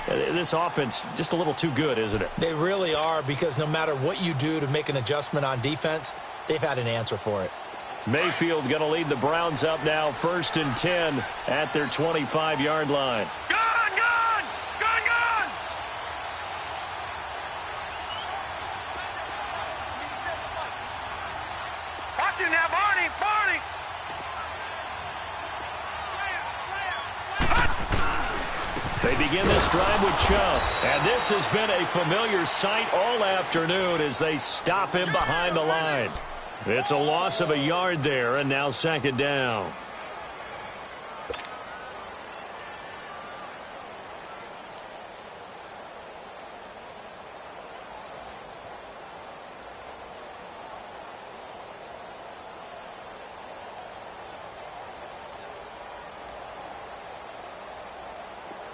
this offense just a little too good, isn't it? They really are, because no matter what you do to make an adjustment on defense, they've had an answer for it. Mayfield going to lead the Browns up now, 1st and 10 at their 25-yard line. Now, Barney! They begin this drive with Chubb, and this has been a familiar sight all afternoon as they stop him behind the line. It's a loss of a yard there, and now 2nd down.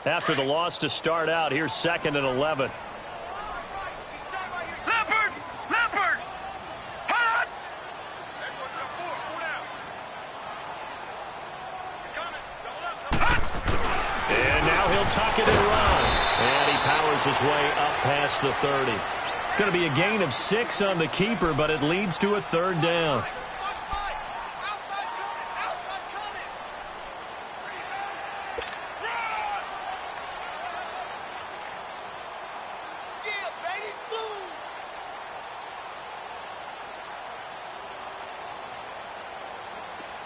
After the loss to start out, here's 2nd and 11. Leopard! Hot! And now he'll tuck it and run. And he powers his way up past the 30. It's going to be a gain of 6 on the keeper, but it leads to a 3rd down.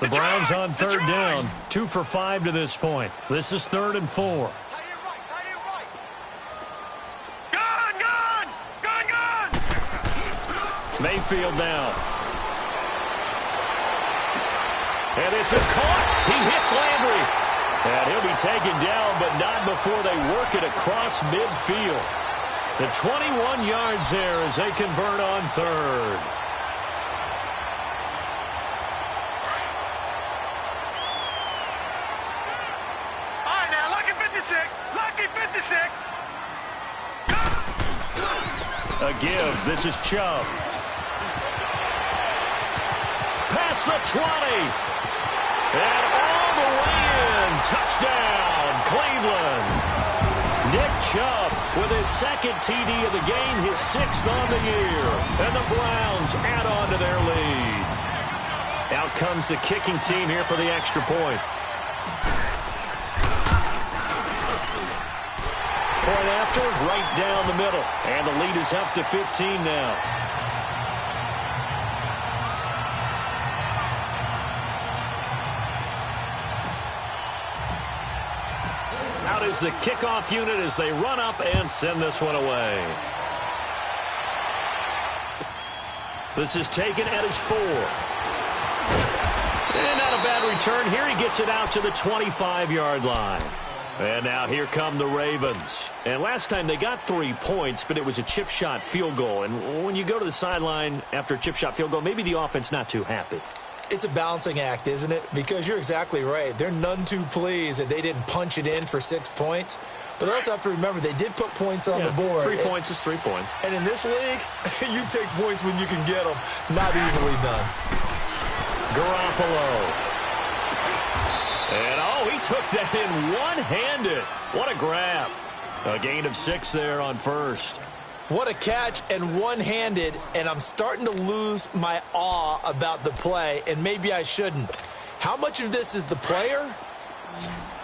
The Browns on 3rd down, 2 for 5 to this point. This is 3rd and 4. Gun! Mayfield down. And this is caught. He hits Landry. And he'll be taken down, but not before they work it across midfield. The 21 yards there as they convert on 3rd. A give. This is Chubb. Past the 20. And all the way in. Touchdown, Cleveland. Nick Chubb with his 2nd TD of the game, his 6th on the year. And the Browns add on to their lead. Out comes the kicking team here for the extra point. Point after, right down the middle. And the lead is up to 15 now. Out is the kickoff unit as they run up and send this one away. This is taken at his 4. And not a bad return here. He gets it out to the 25-yard line. And now here come the Ravens. And last time they got 3 points, but it was a chip shot field goal. And when you go to the sideline after a chip shot field goal, maybe the offense not too happy. It's a balancing act, isn't it? Because you're exactly right. They're none too pleased that they didn't punch it in for 6 points. But they also have to remember they did put points on the board. 3 points is 3 points. And in this league, you take points when you can get them. Not easily done. Garoppolo. And, he took that in one-handed. What a grab. A gain of 6 there on 1st. What a catch and one-handed, and I'm starting to lose my awe about the play, and maybe I shouldn't. How much of this is the player?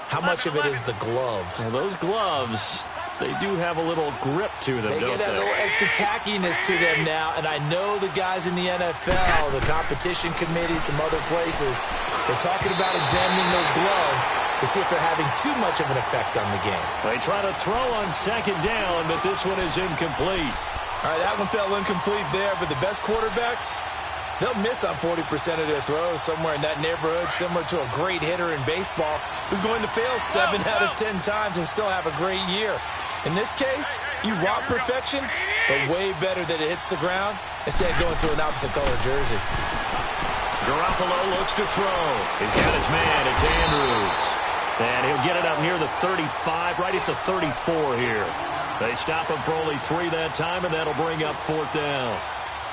How much of it is the glove? Well, those gloves, they do have a little grip to them, don't they? They get a little extra tackiness to them now, and I know the guys in the NFL, the competition committee, some other places, they're talking about examining those gloves to see if they're having too much of an effect on the game. They try to throw on 2nd down, but this one is incomplete. All right, that one fell incomplete there, but the best quarterbacks, they'll miss on 40% of their throws somewhere in that neighborhood, similar to a great hitter in baseball who's going to fail 7 out of 10 times and still have a great year. In this case, you want perfection, but way better that it hits the ground instead of going to an opposite color jersey. Garoppolo looks to throw. He's got his man. It's Andrews. And he'll get it up near the 35, right at the 34 here. They stop him for only 3 that time, and that'll bring up 4th down.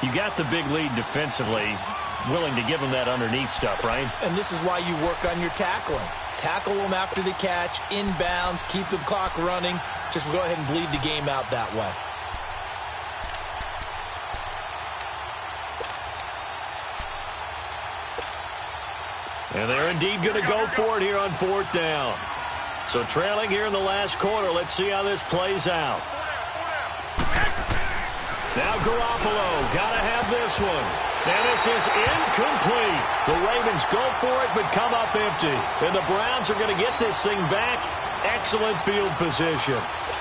You got the big lead defensively, willing to give them that underneath stuff, right? And this is why you work on your tackling. Tackle them after the catch, inbounds, keep the clock running. Just go ahead and bleed the game out that way. And they're indeed going to go for it here on 4th down. So trailing here in the last quarter. Let's see how this plays out. Now Garoppolo, got to have this one. And this is incomplete. The Ravens go for it, but come up empty. And the Browns are going to get this thing back. Excellent field position.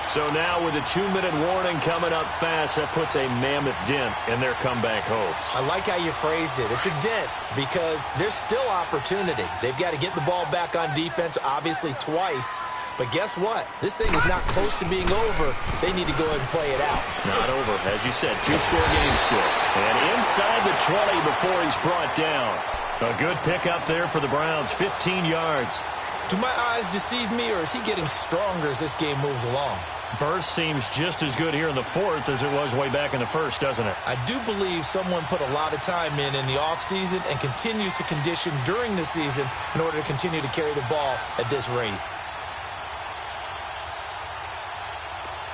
So now with a 2-minute warning coming up fast, that puts a mammoth dent in their comeback hopes. I like how you phrased it. It's a dent because there's still opportunity. They've got to get the ball back on defense, obviously twice. But guess what? This thing is not close to being over. They need to go ahead and play it out. Not over. As you said, 2-score game still. And inside the 20 before he's brought down. A good pickup there for the Browns, 15 yards. Do my eyes deceive me, or is he getting stronger as this game moves along? Burst seems just as good here in the 4th as it was way back in the 1st, doesn't it? I do believe someone put a lot of time in the offseason and continues to condition during the season in order to continue to carry the ball at this rate.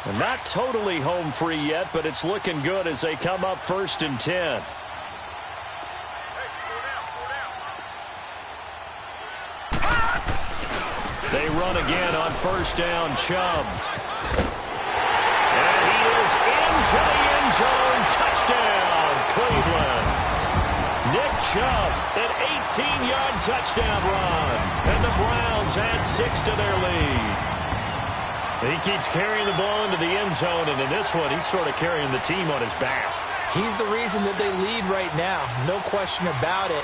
And not totally home free yet, but it's looking good as they come up 1st and 10. They run again on 1st down, Chubb. And he is into the end zone. Touchdown, Cleveland. Nick Chubb, an 18-yard touchdown run. And the Browns add 6 to their lead. He keeps carrying the ball into the end zone, and in this one, he's sort of carrying the team on his back. He's the reason that they lead right now. No question about it.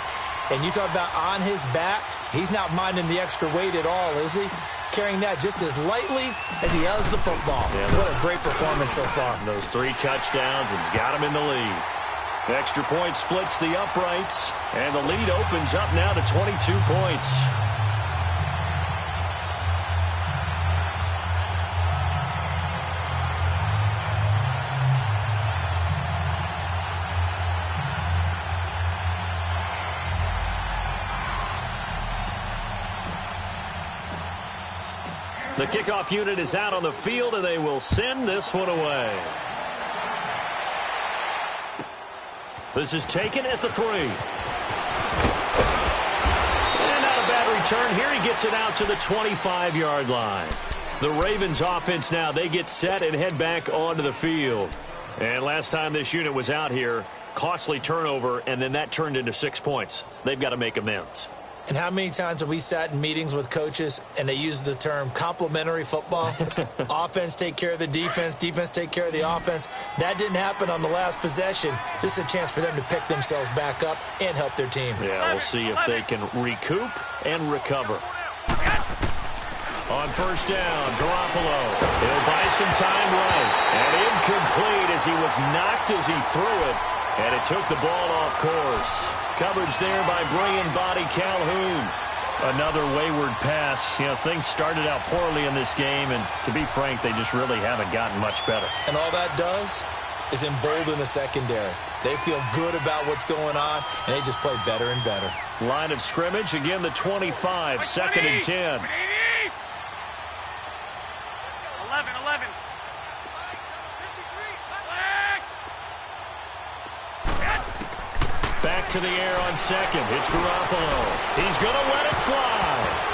And you talk about on his back, he's not minding the extra weight at all, is he? Carrying that just as lightly as he has the football. Yeah, what a great performance so far. Those 3 touchdowns and's got him in the lead. Extra point splits the uprights, and the lead opens up now to 22 points. The kickoff unit is out on the field, and they will send this one away. This is taken at the 3. And not a bad return here. He gets it out to the 25-yard line. The Ravens offense now, they get set and head back onto the field. And last time this unit was out here, costly turnover, and then that turned into 6 points. They've got to make amends. And how many times have we sat in meetings with coaches and they use the term complementary football? Offense take care of the defense, defense take care of the offense. That didn't happen on the last possession. This is a chance for them to pick themselves back up and help their team. Yeah, we'll see if they can recoup and recover. On 1st down, Garoppolo. He'll buy some time right. And incomplete as he was knocked as he threw it. And it took the ball off course. Coverage there by brilliant body Calhoun. Another wayward pass. You know, things started out poorly in this game, and to be frank, they just really haven't gotten much better. And all that does is embolden the secondary. They feel good about what's going on, and they just play better and better. Line of scrimmage, again the 25, 2nd and 10. 11. Back to the air on 2nd. It's Garoppolo. He's going to let it fly.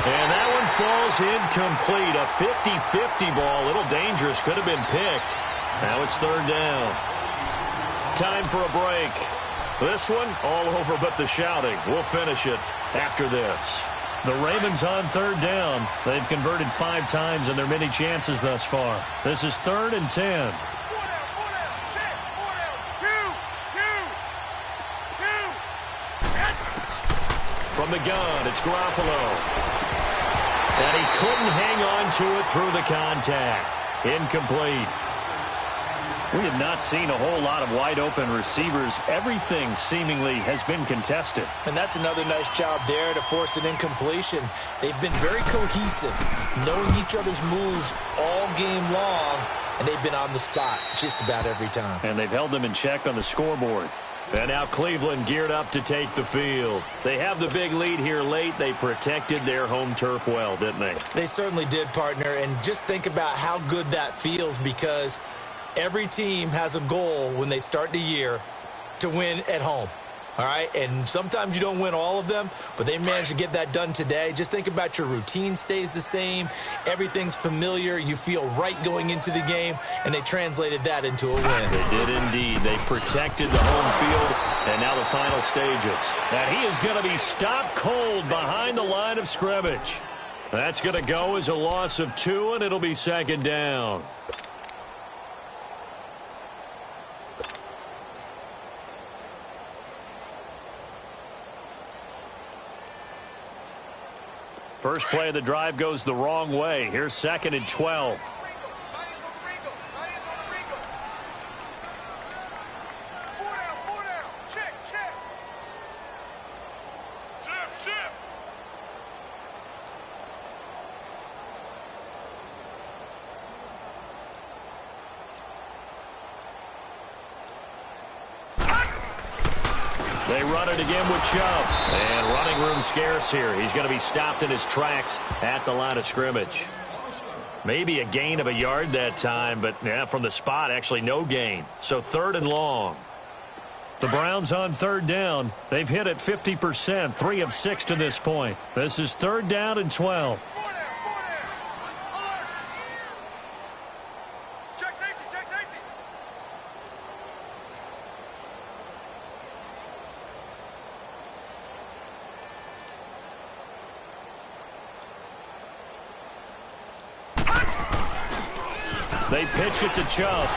And that one falls incomplete. A 50-50 ball. A little dangerous. Could have been picked. Now it's 3rd down. Time for a break. This one, all over but the shouting. We'll finish it after this. The Ravens on 3rd down. They've converted 5 times in their many chances thus far. This is 3rd and 10. From the gun, it's Garoppolo. And he couldn't hang on to it through the contact. Incomplete. We have not seen a whole lot of wide-open receivers. Everything seemingly has been contested. And that's another nice job there to force an incompletion. They've been very cohesive, knowing each other's moves all game long, and they've been on the spot just about every time. And they've held them in check on the scoreboard. And now Cleveland geared up to take the field. They have the big lead here late. They protected their home turf well, didn't they? They certainly did, partner. And just think about how good that feels, because every team has a goal when they start the year to win at home. All right, and sometimes you don't win all of them, but they managed to get that done today. Just think about your routine stays the same. Everything's familiar. You feel right going into the game, and they translated that into a win. They did indeed. They protected the home field, and now the final stages. And he is going to be stopped cold behind the line of scrimmage. That's going to go as a loss of 2, and it'll be second down. First play of the drive goes the wrong way. Here's 2nd and 12. They run it again with Chubb. And running room scarce here. He's going to be stopped in his tracks at the line of scrimmage. Maybe a gain of a yard that time, but yeah, from the spot, actually no gain. So 3rd and long. The Browns on 3rd down. They've hit it 50%, 3 of 6 to this point. This is 3rd down and 12. They pitch it to Chubb.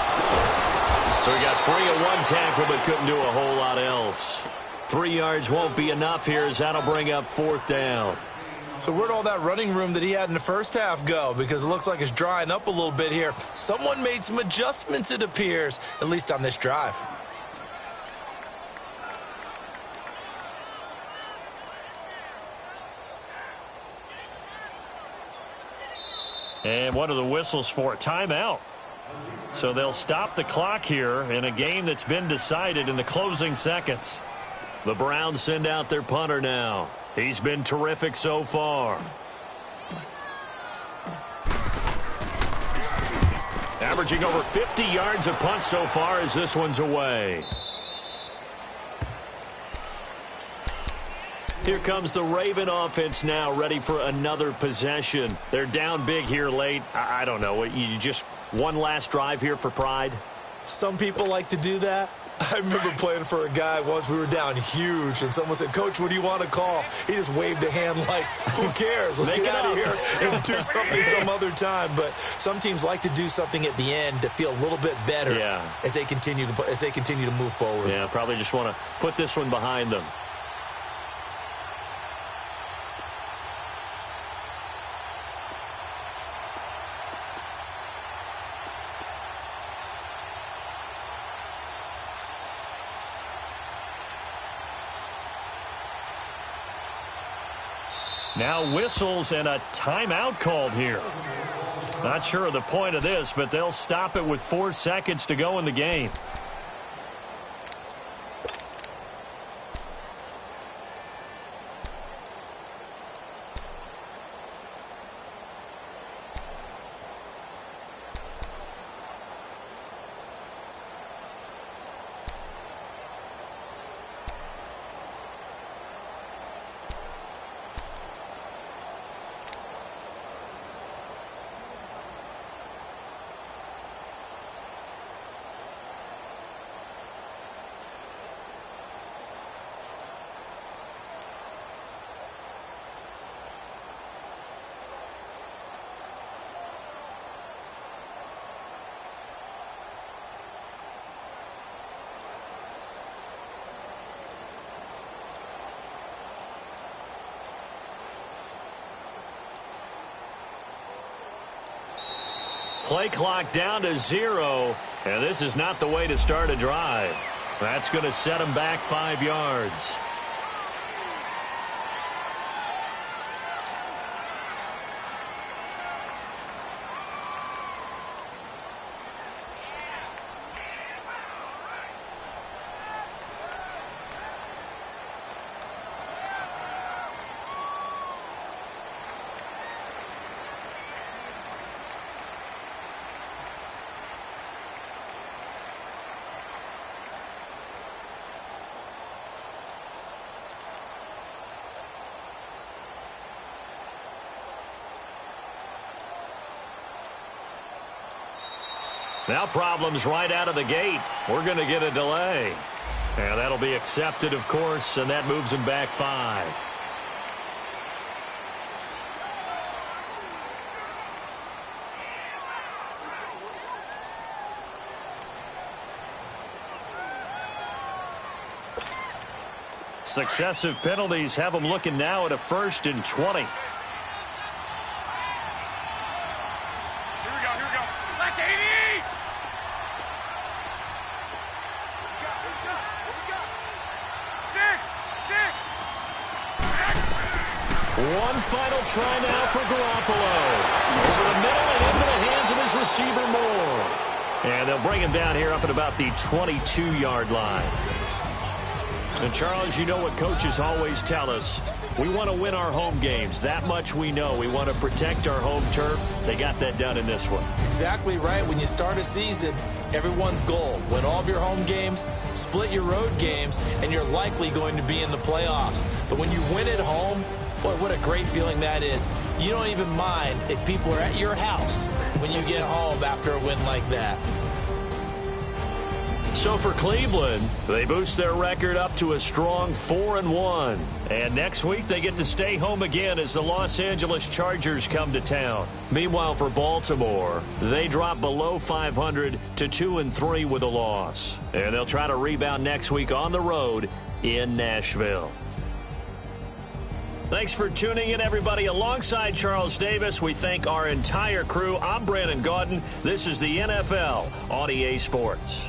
So he got free of 1 tackle but couldn't do a whole lot else. 3 yards won't be enough here as that'll bring up 4th down. So where'd all that running room that he had in the first half go? Because it looks like it's drying up a little bit here. Someone made some adjustments, it appears, at least on this drive. And what are the whistles for? Timeout. So they'll stop the clock here in a game that's been decided in the closing seconds. The Browns send out their punter now. He's been terrific so far. Averaging over 50 yards a punt so far as this one's away. Here comes the Raven offense now, ready for another possession. They're down big here late. I don't know. You just one last drive here for pride? Some people like to do that. I remember playing for a guy once. We were down huge, and someone said, "Coach, what do you want to call?" He just waved a hand like, who cares? Let's get out of here and do something some other time. But some teams like to do something at the end to feel a little bit better as they continue to move forward. Yeah, probably just want to put this one behind them. Now whistles and a timeout called here. Not sure of the point of this, but they'll stop it with 4 seconds to go in the game. Play clock down to 0, and this is not the way to start a drive. That's going to set them back 5 yards. Now problems right out of the gate. We're going to get a delay. And that'll be accepted, of course, and that moves him back 5. Successive penalties have them looking now at a 1st and 20. Here we go, here we go. Left 80! Six! One final try now for Garoppolo. Over the middle and into the hands of his receiver Moore. And they'll bring him down here up at about the 22-yard line. And, Charles, you know what coaches always tell us. We want to win our home games. That much we know. We want to protect our home turf. They got that done in this one. Exactly right. When you start a season, everyone's goal: win all of your home games, split your road games, and you're likely going to be in the playoffs. But when you win at home, boy, what a great feeling that is. You don't even mind if people are at your house when you get home after a win like that. So for Cleveland, they boost their record up to a strong 4-1. And next week, they get to stay home again as the Los Angeles Chargers come to town. Meanwhile, for Baltimore, they drop below 500 to 2-3 with a loss. And they'll try to rebound next week on the road in Nashville. Thanks for tuning in, everybody. Alongside Charles Davis, we thank our entire crew. I'm Brandon Gaudin. This is the NFL on EA Sports.